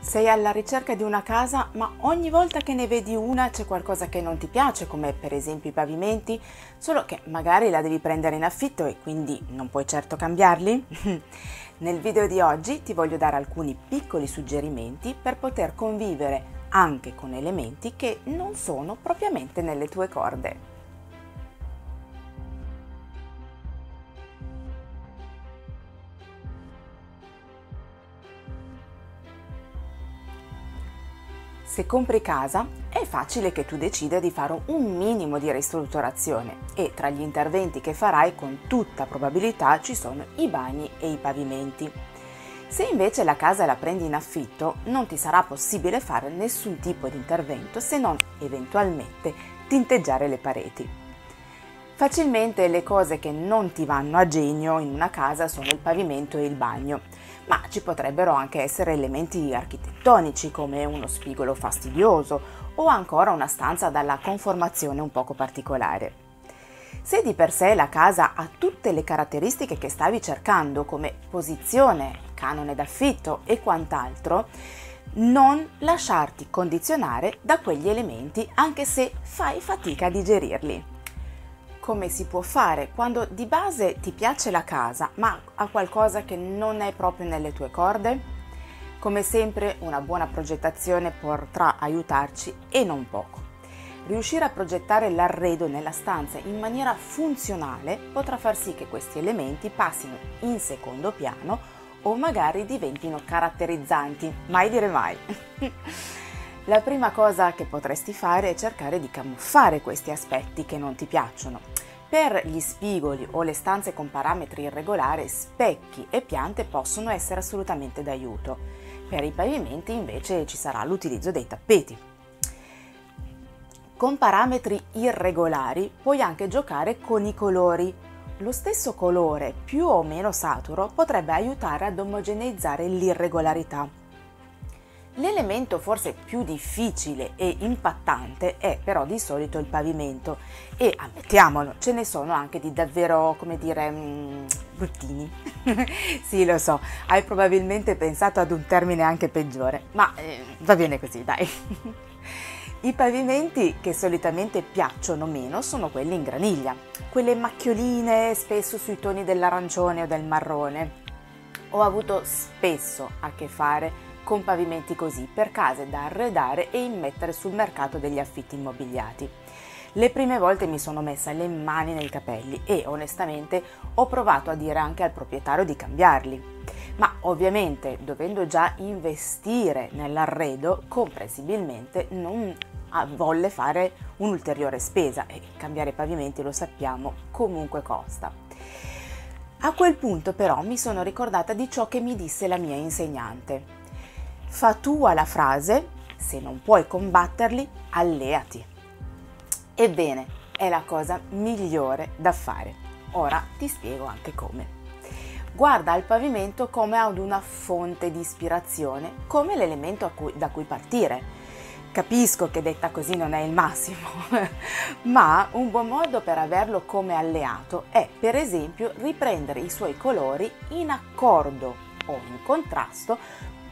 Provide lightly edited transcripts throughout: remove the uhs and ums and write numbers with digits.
Sei alla ricerca di una casa, ma ogni volta che ne vedi una c'è qualcosa che non ti piace, come per esempio i pavimenti, solo che magari la devi prendere in affitto e quindi non puoi certo cambiarli? Nel video di oggi ti voglio dare alcuni piccoli suggerimenti per poter convivere anche con elementi che non sono propriamente nelle tue corde. Se compri casa, è facile che tu decida di fare un minimo di ristrutturazione e tra gli interventi che farai con tutta probabilità ci sono i bagni e i pavimenti. Se invece la casa la prendi in affitto, non ti sarà possibile fare nessun tipo di intervento se non eventualmente tinteggiare le pareti. Facilmente le cose che non ti vanno a genio in una casa sono il pavimento e il bagno, ma ci potrebbero anche essere elementi architettonici come uno spigolo fastidioso o ancora una stanza dalla conformazione un poco particolare. Se di per sé la casa ha tutte le caratteristiche che stavi cercando come posizione, canone d'affitto e quant'altro, non lasciarti condizionare da quegli elementi anche se fai fatica a digerirli. Come si può fare quando di base ti piace la casa ma ha qualcosa che non è proprio nelle tue corde? Come sempre una buona progettazione potrà aiutarci e non poco. Riuscire a progettare l'arredo nella stanza in maniera funzionale potrà far sì che questi elementi passino in secondo piano o magari diventino caratterizzanti, mai dire mai. La prima cosa che potresti fare è cercare di camuffare questi aspetti che non ti piacciono. Per gli spigoli o le stanze con parametri irregolari, specchi e piante possono essere assolutamente d'aiuto. Per i pavimenti invece ci sarà l'utilizzo dei tappeti. Con parametri irregolari puoi anche giocare con i colori. Lo stesso colore più o meno saturo potrebbe aiutare ad omogeneizzare l'irregolarità. L'elemento forse più difficile e impattante è però di solito il pavimento e ammettiamolo, ce ne sono anche di davvero, come dire, bruttini. Sì, lo so, hai probabilmente pensato ad un termine anche peggiore, ma va bene così, dai. I pavimenti che solitamente piacciono meno sono quelli in graniglia, quelle macchioline spesso sui toni dell'arancione o del marrone. Ho avuto spesso a che fare con pavimenti così per case da arredare e immettere sul mercato degli affitti immobiliati. Le prime volte mi sono messa le mani nei capelli e onestamente ho provato a dire anche al proprietario di cambiarli. Ma ovviamente, dovendo già investire nell'arredo, comprensibilmente non volle fare un'ulteriore spesa e cambiare i pavimenti, lo sappiamo, comunque costa. A quel punto però mi sono ricordata di ciò che mi disse la mia insegnante. Fa tua la frase, se non puoi combatterli, alleati. Ebbene, è la cosa migliore da fare. Ora ti spiego anche come. Guarda il pavimento come ad una fonte di ispirazione, come l'elemento da cui partire. Capisco che detta così non è il massimo, ma un buon modo per averlo come alleato è, per esempio, riprendere i suoi colori in accordo o in contrasto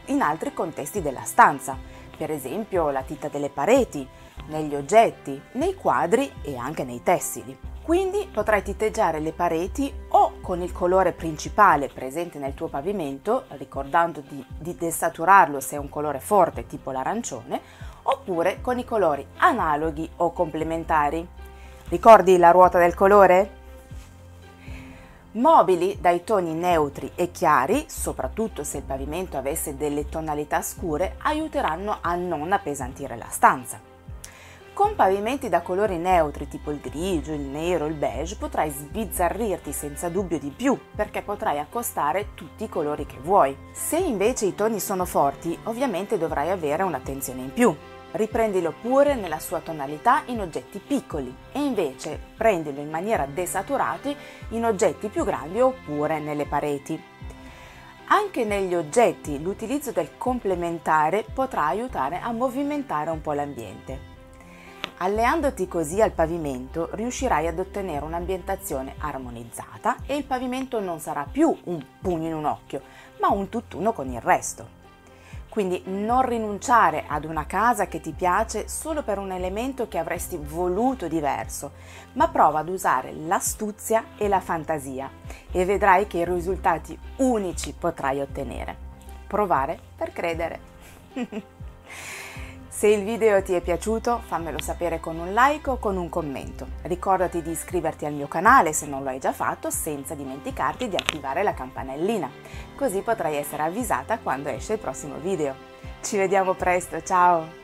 in altri contesti della stanza, per esempio la tinta delle pareti, negli oggetti, nei quadri e anche nei tessili. Quindi potrai tinteggiare le pareti o con il colore principale presente nel tuo pavimento, ricordando di desaturarlo se è un colore forte tipo l'arancione, oppure con i colori analoghi o complementari. Ricordi la ruota del colore? Mobili dai toni neutri e chiari, soprattutto se il pavimento avesse delle tonalità scure, aiuteranno a non appesantire la stanza. Con pavimenti da colori neutri tipo il grigio, il nero, il beige potrai sbizzarrirti senza dubbio di più perché potrai accostare tutti i colori che vuoi. Se invece i toni sono forti, ovviamente dovrai avere un'attenzione in più. Riprendilo pure nella sua tonalità in oggetti piccoli e invece prendilo in maniera desaturata in oggetti più grandi oppure nelle pareti. Anche negli oggetti l'utilizzo del complementare potrà aiutare a movimentare un po' l'ambiente. Alleandoti così al pavimento riuscirai ad ottenere un'ambientazione armonizzata e il pavimento non sarà più un pugno in un occhio, ma un tutt'uno con il resto. Quindi non rinunciare ad una casa che ti piace solo per un elemento che avresti voluto diverso, ma prova ad usare l'astuzia e la fantasia e vedrai che risultati unici potrai ottenere. Provare per credere. Se il video ti è piaciuto, fammelo sapere con un like o con un commento. Ricordati di iscriverti al mio canale se non lo hai già fatto, senza dimenticarti di attivare la campanellina, così potrai essere avvisata quando esce il prossimo video. Ci vediamo presto, ciao!